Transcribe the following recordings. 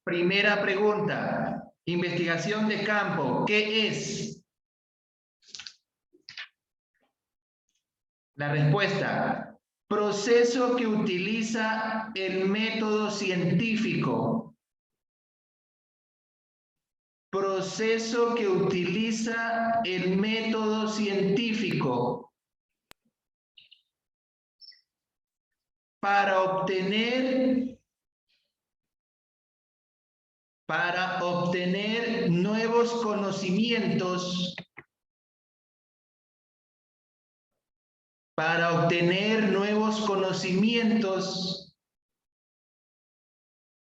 Primera pregunta. Investigación de campo. ¿Qué es? La respuesta. Proceso que utiliza el método científico. Proceso que utiliza el método científico para obtener nuevos conocimientos,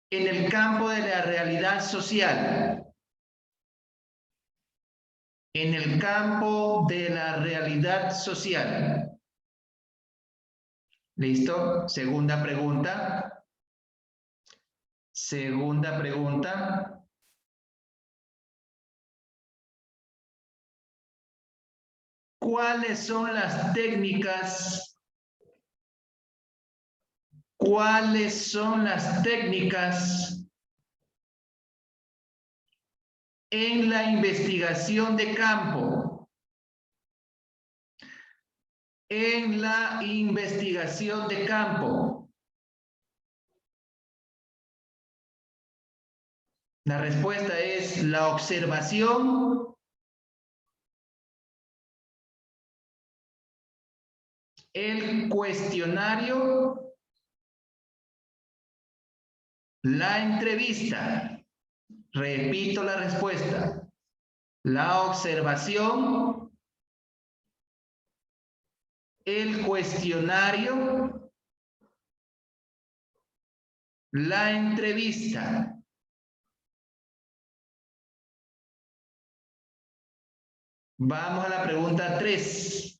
en el campo de la realidad social. En el campo de la realidad social. ¿Listo? Segunda pregunta. Segunda pregunta. ¿Cuáles son las técnicas? ¿Cuáles son las técnicas en la investigación de campo? En la investigación de campo. La respuesta es la observación, el cuestionario, la entrevista. Repito la respuesta. La observación, el cuestionario, la entrevista. Vamos a la pregunta 3.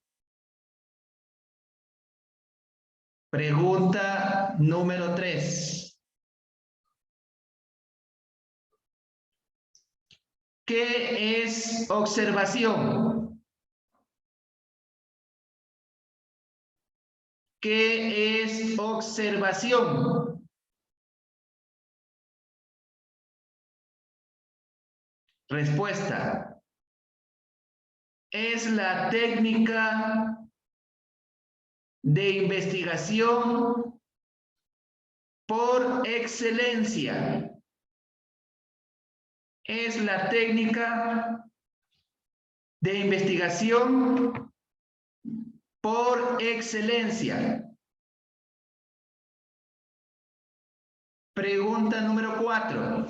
Pregunta número 3. ¿Qué es observación? ¿Qué es observación? Respuesta. Es la técnica de investigación por excelencia. Es la técnica de investigación por excelencia. Pregunta número 4.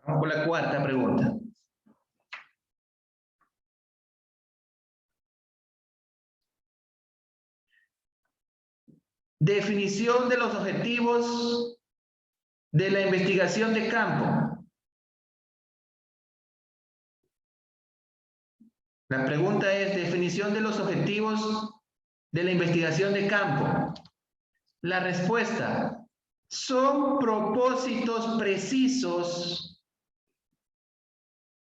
Vamos con la cuarta pregunta. Definición de los objetivos de la investigación de campo. La pregunta es definición de los objetivos de la investigación de campo. La respuesta son propósitos precisos.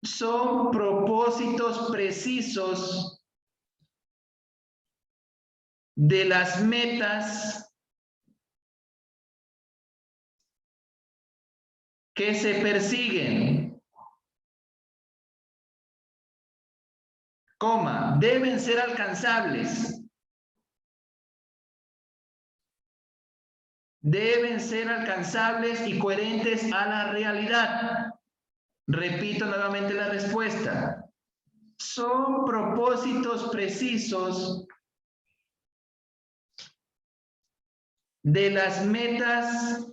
Son propósitos precisos de las metas que se persiguen, coma, deben ser alcanzables. Deben ser alcanzables y coherentes a la realidad. Repito nuevamente la respuesta. Son propósitos precisos de las metas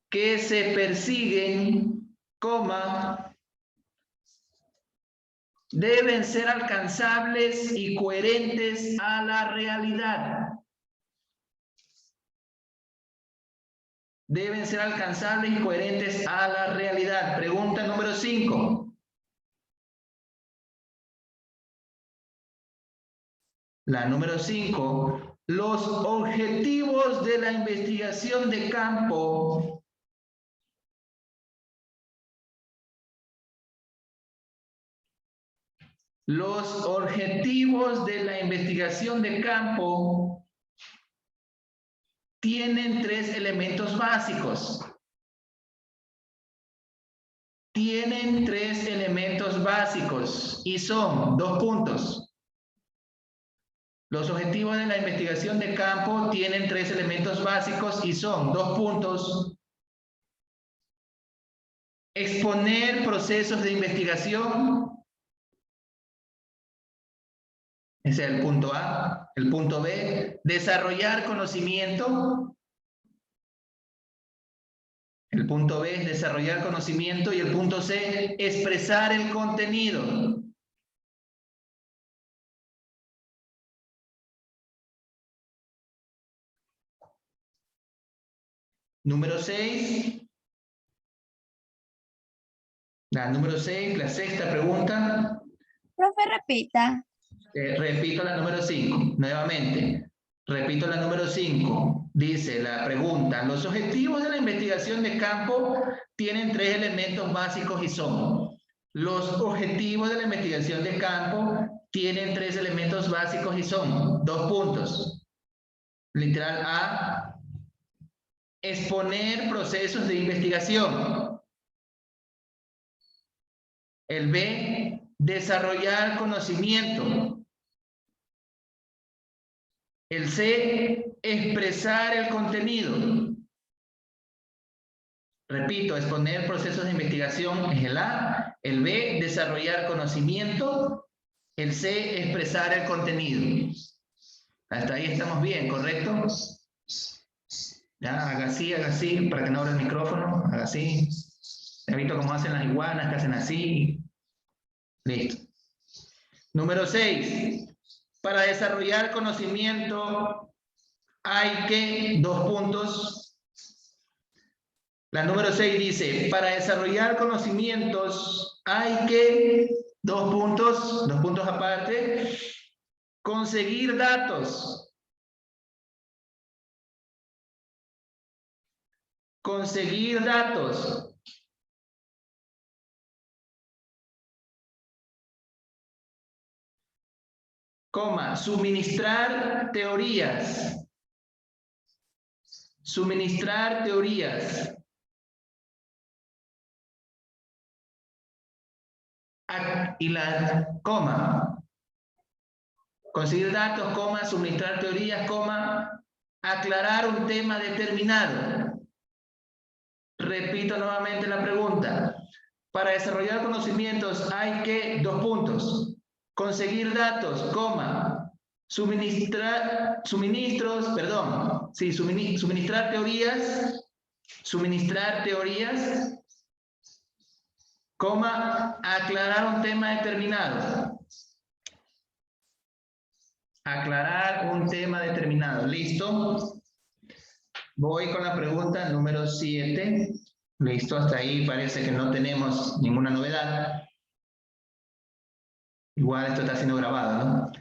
que se persiguen, coma, deben ser alcanzables y coherentes a la realidad. Deben ser alcanzables y coherentes a la realidad. Pregunta número 5. La número 5. Los objetivos de la investigación de campo los objetivos de la investigación de campo tienen 3 elementos básicos. tienen 3 elementos básicos y son 2 puntos. Los objetivos de la investigación de campo tienen 3 elementos básicos y son 2 puntos. Exponer procesos de investigación. Ese es el punto A. El punto B, desarrollar conocimiento. El punto B es desarrollar conocimiento y el punto C, expresar el contenido. Número 6. Número 6, la sexta pregunta. Profe, repita. Repito la número 5, nuevamente. Repito la número 5. Dice la pregunta, los objetivos de la investigación de campo tienen 3 elementos básicos y son. Los objetivos de la investigación de campo tienen 3 elementos básicos y son 2 puntos. Literal A, exponer procesos de investigación. El B, desarrollar conocimiento. El C, expresar el contenido. Repito, exponer procesos de investigación es el A. El B, desarrollar conocimiento. El C, expresar el contenido. Hasta ahí estamos bien, ¿correcto? Ya, haga así, para que no abra el micrófono. Haga así. He visto cómo hacen las iguanas, que hacen así. Listo. Número 6. Para desarrollar conocimiento hay que, 2 puntos. La número 6 dice, para desarrollar conocimientos hay que, 2 puntos aparte, conseguir datos. Conseguir datos. Coma, suministrar teorías. Suministrar teorías. Y la coma. Conseguir datos, coma, suministrar teorías, coma, aclarar un tema determinado. Repito nuevamente la pregunta. Para desarrollar conocimientos hay que, 2 puntos. Conseguir datos, coma, suministrar teorías, coma, aclarar un tema determinado. Aclarar un tema determinado. ¿Listo? Voy con la pregunta número 7. Listo, hasta ahí parece que no tenemos ninguna novedad. Igual esto está siendo grabado, ¿no?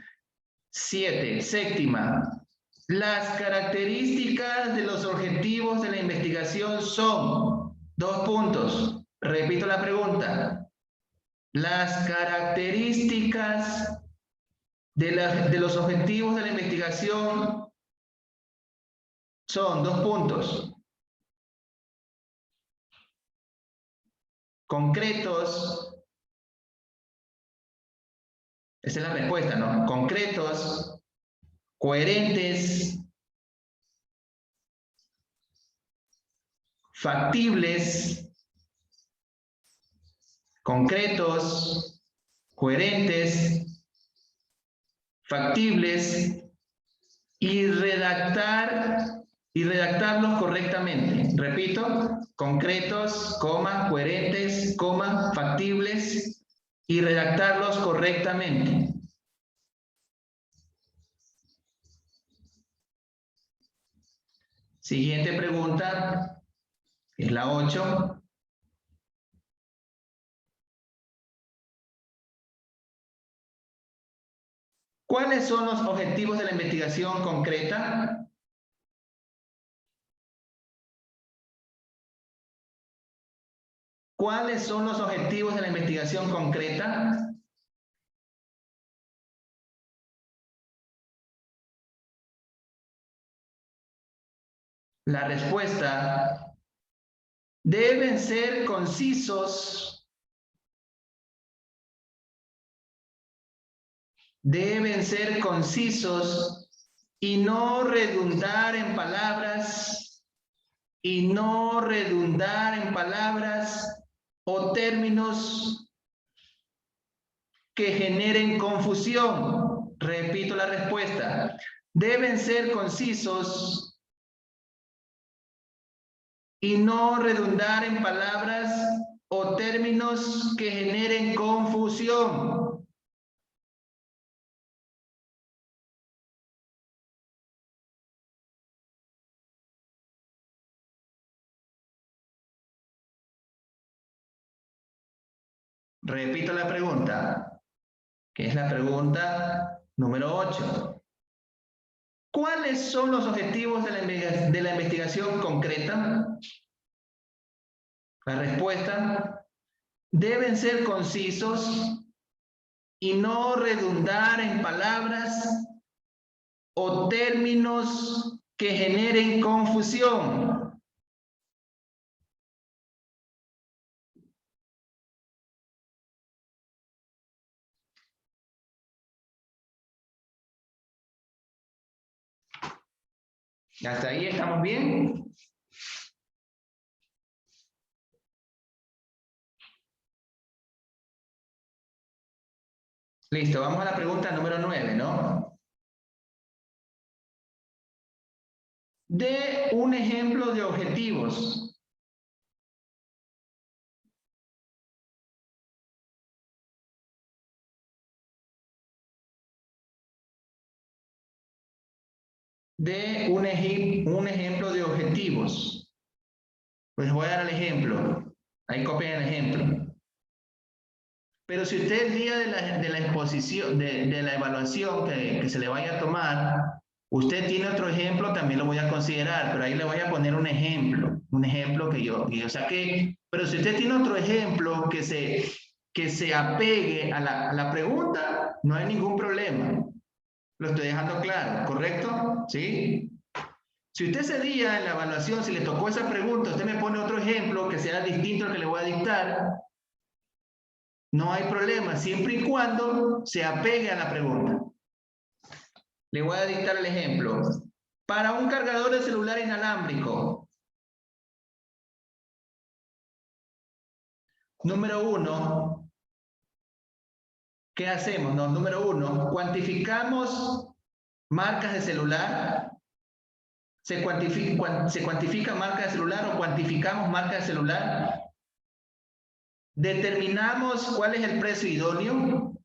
7, séptima. Las características de los objetivos de la investigación son, 2 puntos. Repito la pregunta. Las características de los objetivos de la investigación son, 2 puntos. Concretos. Esa es la respuesta, ¿no? Concretos, coherentes, factibles, concretos, coherentes, factibles y redactarlos correctamente. Repito, concretos, coma, coherentes, coma, factibles y redactarlos correctamente. Siguiente pregunta, es la 8. ¿Cuáles son los objetivos de la investigación concreta? ¿Cuáles son los objetivos de la investigación concreta? La respuesta: deben ser concisos, deben ser concisos y no redundar en palabras, o términos que generen confusión. Repito la respuesta. Deben ser concisos y no redundar en palabras o términos que generen confusión. Repito la pregunta, que es la pregunta número 8. ¿Cuáles son los objetivos de la investigación concreta? La respuesta: deben ser concisos y no redundar en palabras o términos que generen confusión. ¿Hasta ahí estamos bien? Listo, vamos a la pregunta número 9, ¿no? De un ejemplo de objetivos. De un ejemplo de objetivos. Pues voy a dar el ejemplo. Ahí copien el ejemplo. Pero si usted el día de la exposición, de la evaluación que se le vaya a tomar, usted tiene otro ejemplo, también lo voy a considerar, pero ahí le voy a poner un ejemplo que yo saqué. Pero si usted tiene otro ejemplo que se apegue a la pregunta, no hay ningún problema. Lo estoy dejando claro, ¿correcto? ¿Sí? Si usted ese día en la evaluación, si le tocó esa pregunta, usted me pone otro ejemplo que sea distinto al que le voy a dictar, no hay problema, siempre y cuando se apegue a la pregunta. Le voy a dictar el ejemplo. Para un cargador de celular inalámbrico. Número 1. ¿Qué hacemos? No, número 1. Cuantificamos marcas de celular. ¿Se cuantifica marca de celular o cuantificamos marca de celular? Determinamos cuál es el precio idóneo.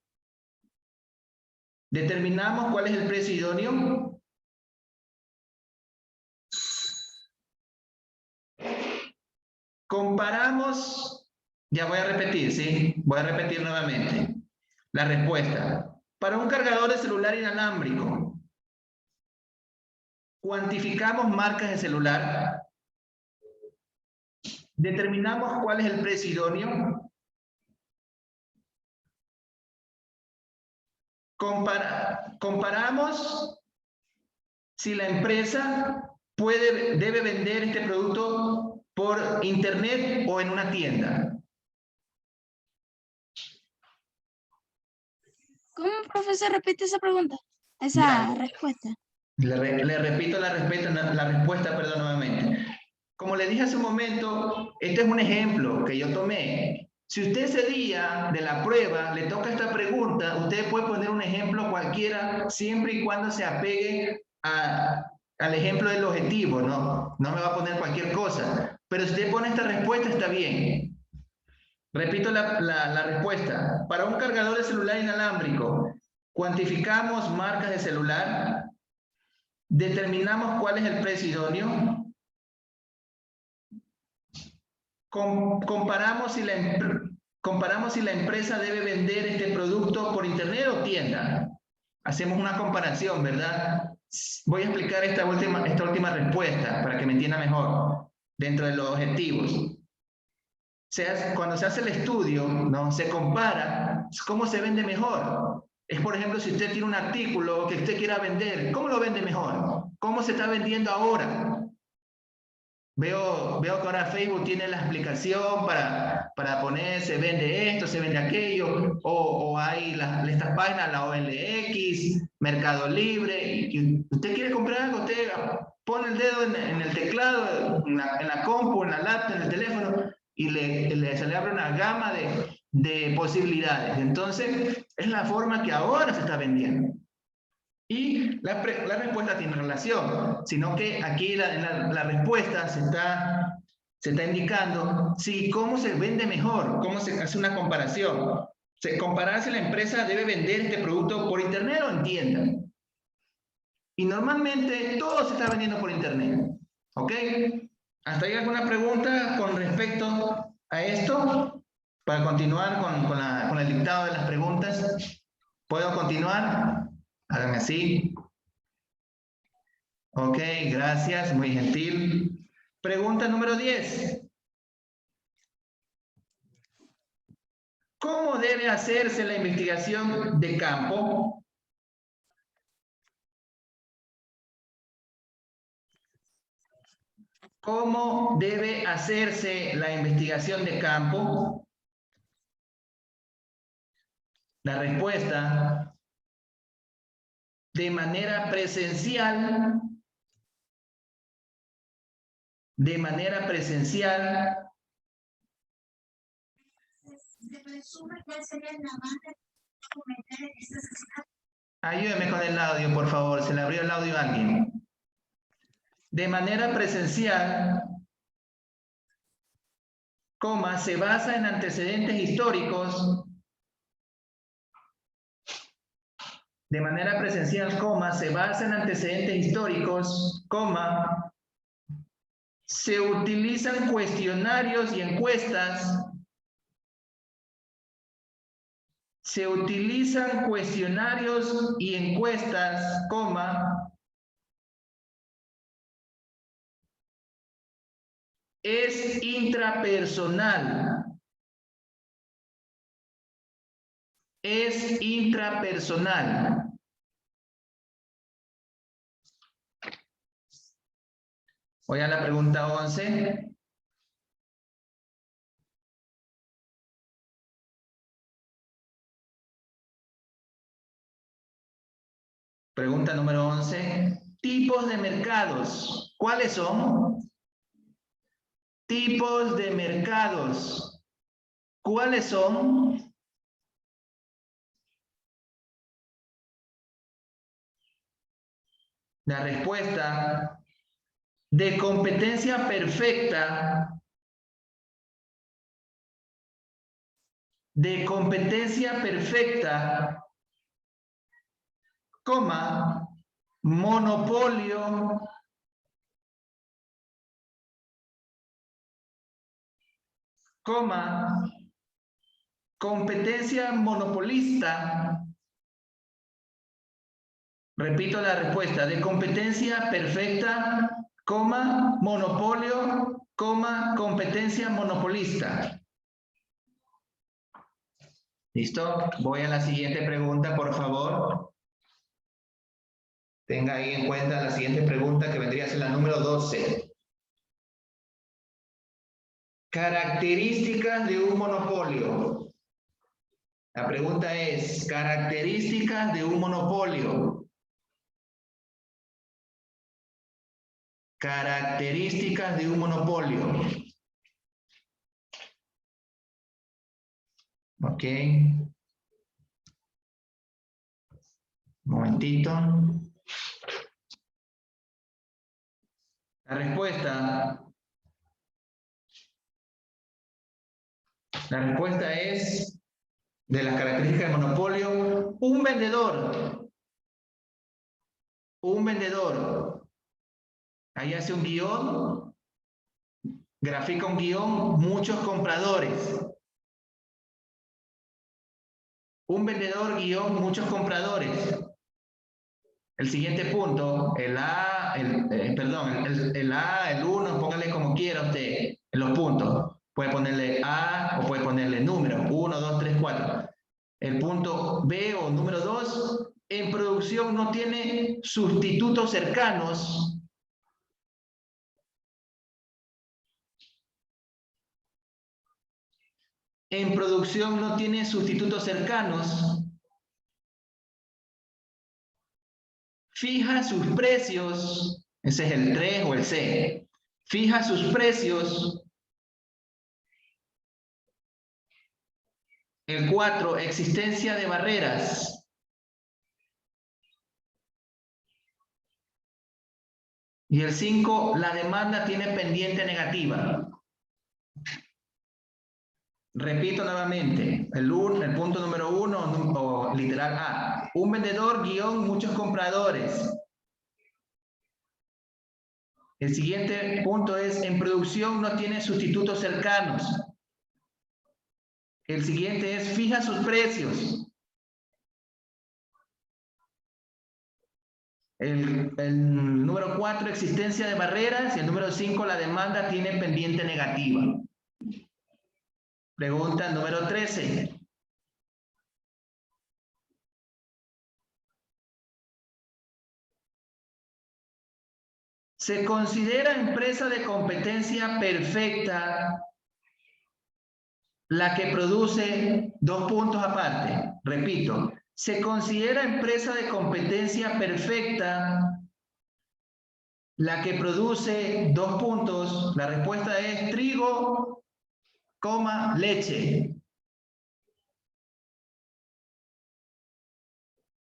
Determinamos cuál es el precio idóneo. Comparamos, ya voy a repetir, ¿sí? Voy a repetir nuevamente la respuesta. Para un cargador de celular inalámbrico, cuantificamos marcas de celular. Determinamos cuál es el precio idóneo. Comparamos si la empresa debe vender este producto por internet o en una tienda. ¿Cómo, profesor, repite esa pregunta? Respuesta. Le repito la respuesta, perdón, nuevamente. Como le dije hace un momento, este es un ejemplo que yo tomé. Si usted ese día de la prueba le toca esta pregunta, usted puede poner un ejemplo cualquiera, siempre y cuando se apegue al ejemplo del objetivo, ¿no? No me va a poner cualquier cosa. Pero si usted pone esta respuesta, está bien. Repito la respuesta. Para un cargador de celular inalámbrico, cuantificamos marcas de celular, determinamos cuál es el precio idóneo, comparamos si la empresa debe vender este producto por internet o tienda. Hacemos una comparación, ¿verdad? Voy a explicar esta última respuesta para que me entienda mejor dentro de los objetivos. Cuando se hace el estudio, ¿no? Se compara cómo se vende mejor. Es, por ejemplo, si usted tiene un artículo que usted quiera vender, ¿cómo lo vende mejor? ¿Cómo se está vendiendo ahora? Veo que ahora Facebook tiene la explicación para poner se vende esto, se vende aquello, o hay estas páginas, la OLX, Mercado Libre, y usted quiere comprar algo, usted pone el dedo en el teclado, en la compu, en la laptop, en el teléfono, y se le abre una gama de posibilidades. Entonces, es la forma que ahora se está vendiendo. Y la respuesta tiene relación, sino que aquí la respuesta se está indicando cómo se vende mejor, cómo se hace una comparación. Comparar si la empresa debe vender este producto por internet o en tienda. Y normalmente todo se está vendiendo por internet. ¿Ok? ¿Hasta ahí alguna pregunta con respecto a esto? Para continuar con el dictado de las preguntas. ¿Puedo continuar? Háganme así. Ok, gracias, muy gentil. Pregunta número 10. ¿Cómo debe hacerse la investigación de campo? ¿Cómo debe hacerse la investigación de campo? La respuesta: de manera presencial. De manera presencial. Ayúdeme con el audio, por favor. ¿Se le abrió el audio a alguien? De manera presencial, se basa en antecedentes históricos. De manera presencial, se basa en antecedentes históricos, se utilizan cuestionarios y encuestas. Se utilizan cuestionarios y encuestas, es intrapersonal. Es intrapersonal. Voy a la pregunta 11. Pregunta número 11. Tipos de mercados. ¿Cuáles son? Tipos de mercados. ¿Cuáles son? La respuesta: de competencia perfecta. De competencia perfecta, monopolio, competencia monopolista. Repito la respuesta: de competencia perfecta, monopolio, competencia monopolista. ¿Listo? Voy a la siguiente pregunta, por favor. Tenga ahí en cuenta la siguiente pregunta, que vendría a ser la número 12. Características de un monopolio. La pregunta es: características de un monopolio. Características de un monopolio. Ok. Un momentito. La respuesta es, de las características del monopolio: un vendedor. Un vendedor. Ahí hace un guión, grafica un guión, muchos compradores. Un vendedor, guión, muchos compradores. El siguiente punto, el A, el A, el 1, póngale como quiera usted en los puntos. Puede ponerle A o puede ponerle número, 1, 2, 3, 4. El punto B o número 2, en producción no tiene sustitutos cercanos. en producción no tiene sustitutos cercanos, fija sus precios, ese es el 3 o el C, fija sus precios. El 4, existencia de barreras. Y el 5, la demanda tiene pendiente negativa. Repito nuevamente, el punto número 1 o literal A. Un vendedor guión muchos compradores. El siguiente punto es, en producción no tiene sustitutos cercanos. El siguiente es, fija sus precios. El número 4, existencia de barreras. Y el número 5, la demanda tiene pendiente negativa. Pregunta número 13. ¿Se considera empresa de competencia perfecta la que produce dos puntos aparte? Repito, ¿se considera empresa de competencia perfecta la que produce dos puntos? La respuesta es trigo, leche.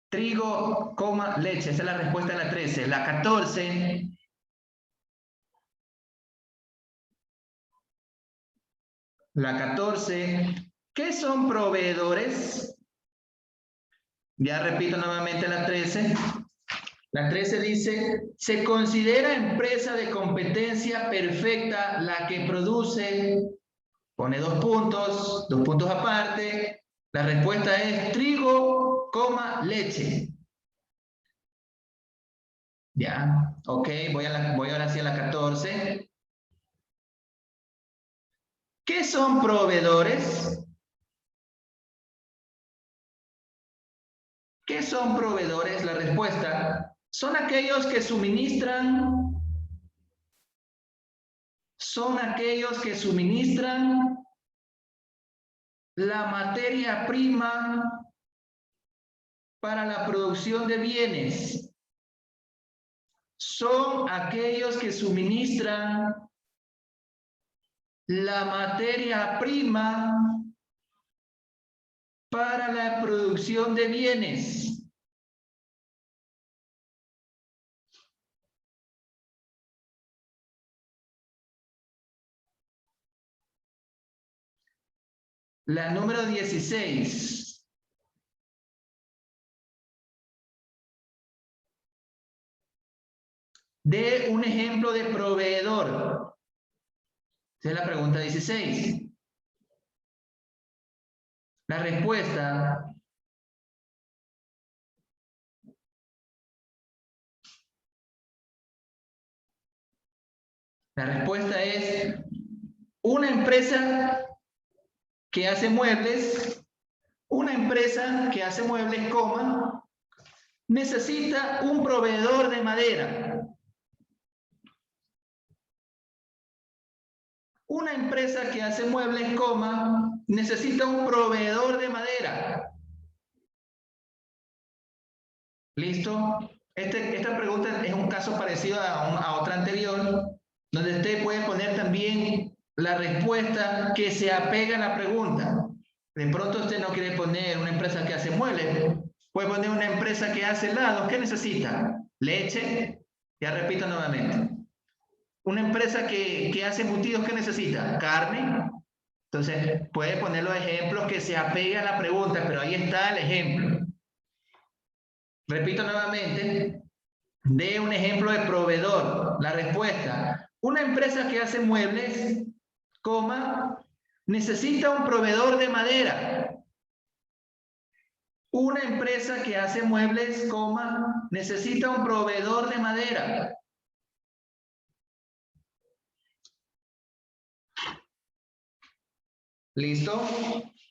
Trigo, leche. Esa es la respuesta de la 13. La 14. La 14. ¿Qué son proveedores? Ya repito nuevamente la 13. La 13 dice, ¿se considera empresa de competencia perfecta la que produce? Pone dos puntos aparte. La respuesta es trigo, leche. Ya, ok, voy ahora sí a la 14. ¿Qué son proveedores? ¿Qué son proveedores? La respuesta, son aquellos que suministran la materia prima para la producción de bienes. Son aquellos que suministran la materia prima para la producción de bienes. La número 16. De un ejemplo de proveedor. Esa es la pregunta 16. La respuesta es una empresa que hace muebles, necesita un proveedor de madera. Una empresa que hace muebles, necesita un proveedor de madera. ¿Listo? Esta pregunta es un caso parecido a otra anterior, donde usted puede poner también la respuesta que se apega a la pregunta. De pronto usted no quiere poner una empresa que hace muebles, puede poner una empresa que hace helados. ¿Qué necesita? Leche. Ya repito nuevamente. Una empresa que hace embutidos, ¿qué necesita? Carne. Entonces, puede poner los ejemplos que se apeguen a la pregunta, pero ahí está el ejemplo. Repito nuevamente, de un ejemplo de proveedor. La respuesta, una empresa que hace muebles, necesita un proveedor de madera. Una empresa que hace muebles, necesita un proveedor de madera. ¿Listo?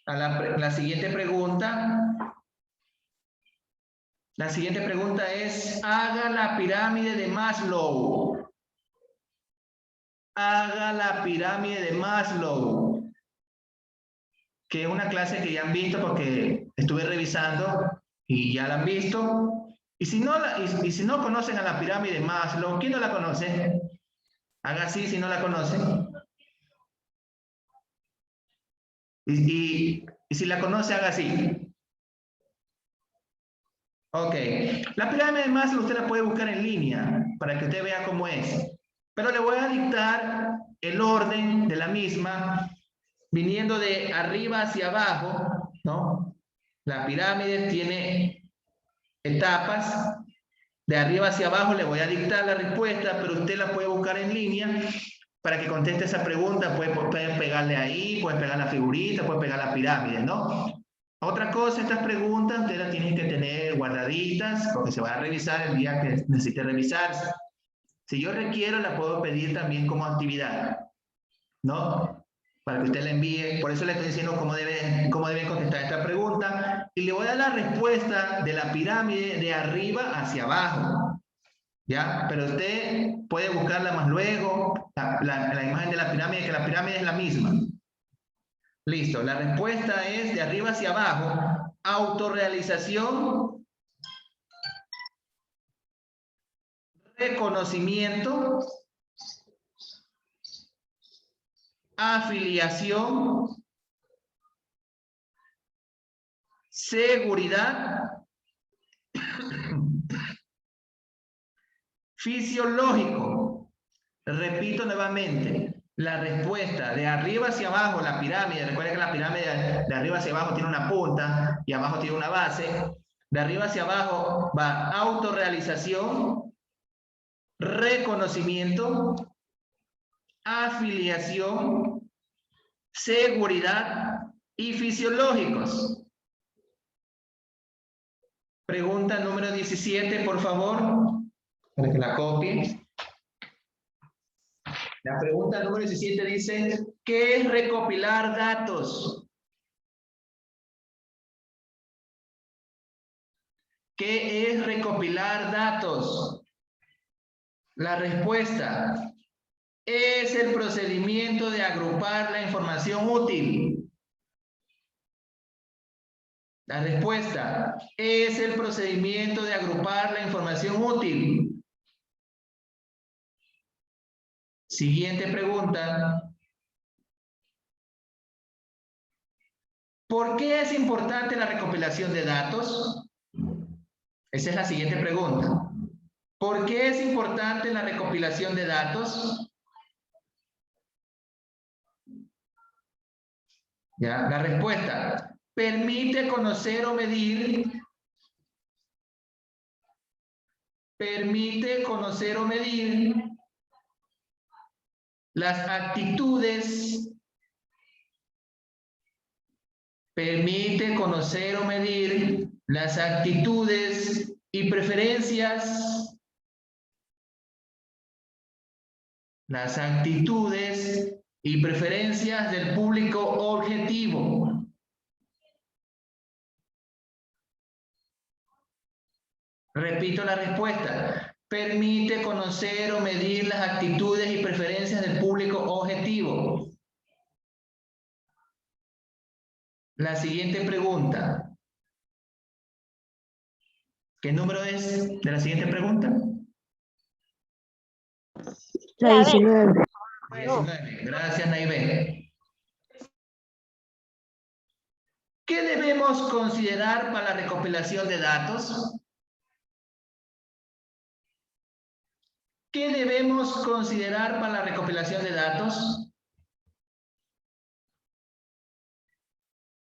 A la siguiente pregunta. La siguiente pregunta es, haga la pirámide de Maslow. Haga la pirámide de Maslow. que es una clase que ya han visto porque estuve revisando y ya la han visto. Y si no, y si no conocen a la pirámide de Maslow, ¿quién no la conoce? Haga así si no la conocen. Y si la conoce, haga así. Ok. La pirámide de Maslow usted la puede buscar en línea para que usted vea cómo es. Pero le voy a dictar el orden de la misma viniendo de arriba hacia abajo, ¿no? La pirámide tiene etapas. De arriba hacia abajo le voy a dictar la respuesta, pero usted la puede buscar en línea para que conteste esa pregunta. Puede pegarle ahí, puede pegar la figurita, puede pegar la pirámide, ¿no? Otra cosa, estas preguntas usted las tiene que tener guardaditas porque se va a revisar el día que necesite revisarse. Si yo requiero, la puedo pedir también como actividad, ¿no? Para que usted la envíe. Por eso le estoy diciendo cómo debe contestar esta pregunta. Y le voy a dar la respuesta de la pirámide de arriba hacia abajo. ¿Ya? Pero usted puede buscarla más luego, la imagen de la pirámide, que la pirámide es la misma. Listo. La respuesta es de arriba hacia abajo. Autorrealización. Reconocimiento. Afiliación. Seguridad. Fisiológico. Repito nuevamente, la respuesta de arriba hacia abajo, la pirámide, recuerden que la pirámide de arriba hacia abajo tiene una punta y abajo tiene una base. De arriba hacia abajo va autorrealización, reconocimiento, afiliación, seguridad y fisiológicos. Pregunta número 17, por favor, para que la copien. La pregunta número 17 dice, ¿qué es recopilar datos? ¿Qué es recopilar datos? La respuesta es el procedimiento de agrupar la información útil. La respuesta es el procedimiento de agrupar la información útil. Siguiente pregunta. ¿Por qué es importante la recopilación de datos? Esa es la siguiente pregunta. ¿Por qué es importante la recopilación de datos? ¿Ya? La respuesta. Permite conocer o medir. Permite conocer o medir las actitudes. Permite conocer o medir las actitudes y preferencias. Las actitudes y preferencias del público objetivo. Repito la respuesta. Permite conocer o medir las actitudes y preferencias del público objetivo. La siguiente pregunta. ¿Qué número es de la siguiente pregunta? La 19. 19. Gracias, Naive. ¿Qué debemos considerar para la recopilación de datos? ¿Qué debemos considerar para la recopilación de datos?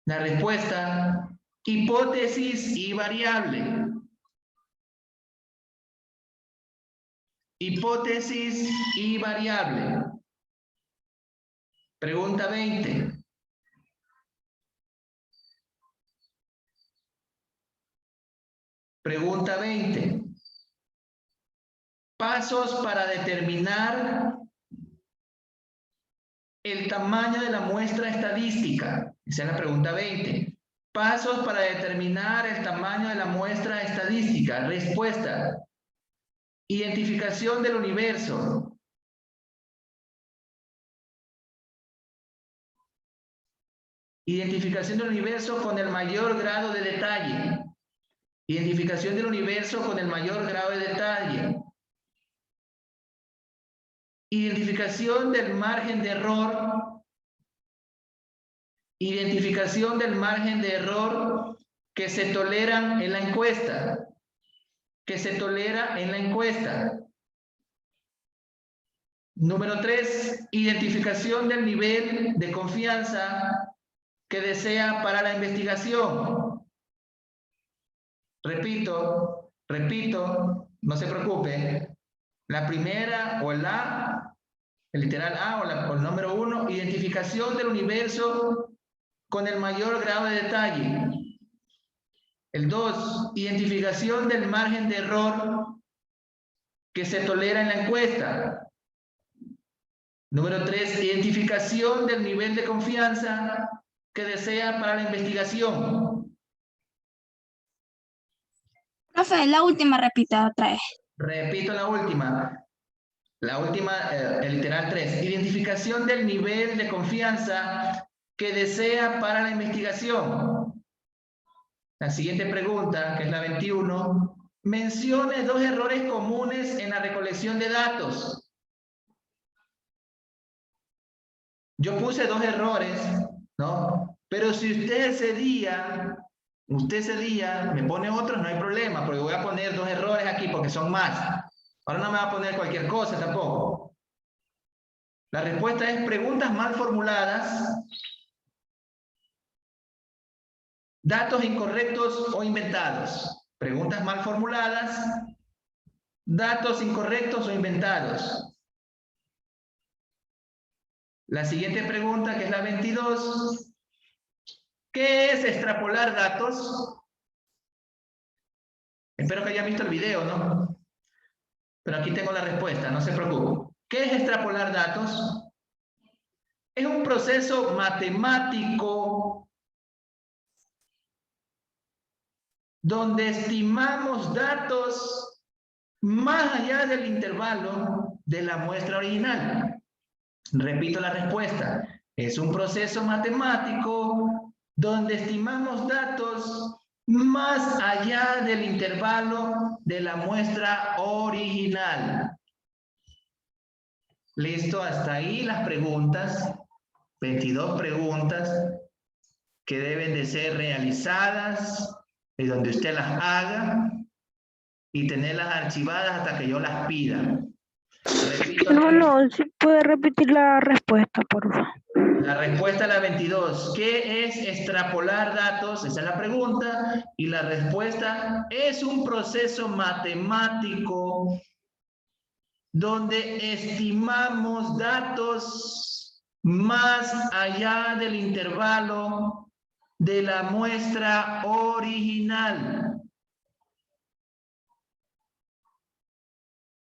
La respuesta, hipótesis y variable. Hipótesis y variable. Pregunta 20. Pregunta 20. Pasos para determinar el tamaño de la muestra estadística. Esa es la pregunta 20. Pasos para determinar el tamaño de la muestra estadística. Respuesta. Identificación del universo. Identificación del universo con el mayor grado de detalle. Identificación del universo con el mayor grado de detalle. Identificación del margen de error. Identificación del margen de error que se toleran en la encuesta. Que se tolera en la encuesta. Número 3, identificación del nivel de confianza que desea para la investigación. Repito, no se preocupe. La primera o el A, el literal A o el número 1, identificación del universo con el mayor grado de detalle. El 2, identificación del margen de error que se tolera en la encuesta. Número 3, identificación del nivel de confianza que desea para la investigación. Profe, la última repita otra vez. Repito la última. La última, el literal 3. Identificación del nivel de confianza que desea para la investigación. La siguiente pregunta, que es la 21. Mencione 2 errores comunes en la recolección de datos. Yo puse 2 errores, ¿no? Pero si usted ese día me pone otros, no hay problema, porque voy a poner 2 errores aquí porque son más. Ahora no me va a poner cualquier cosa tampoco. La respuesta es preguntas mal formuladas, datos incorrectos o inventados. Preguntas mal formuladas, datos incorrectos o inventados. La siguiente pregunta, que es la 22. ¿Qué es extrapolar datos? Espero que hayan visto el video, ¿no? Pero aquí tengo la respuesta, no se preocupen. ¿Qué es extrapolar datos? Es un proceso matemático donde estimamos datos más allá del intervalo de la muestra original. Repito la respuesta. Es un proceso matemático donde estimamos datos más allá del intervalo de la muestra original. Listo, hasta ahí las preguntas. 22 preguntas que deben de ser realizadas y donde usted las haga y tenerlas archivadas hasta que yo las pida. Repito, Hermano, si puede repetir la respuesta, por favor. la respuesta a la 22. ¿Qué es extrapolar datos? Esa es la pregunta. Y la respuesta es un proceso matemático donde estimamos datos más allá del intervalo de la muestra original.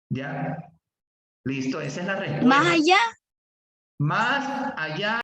¿Ya? Listo, esa es la respuesta. Más allá. Más allá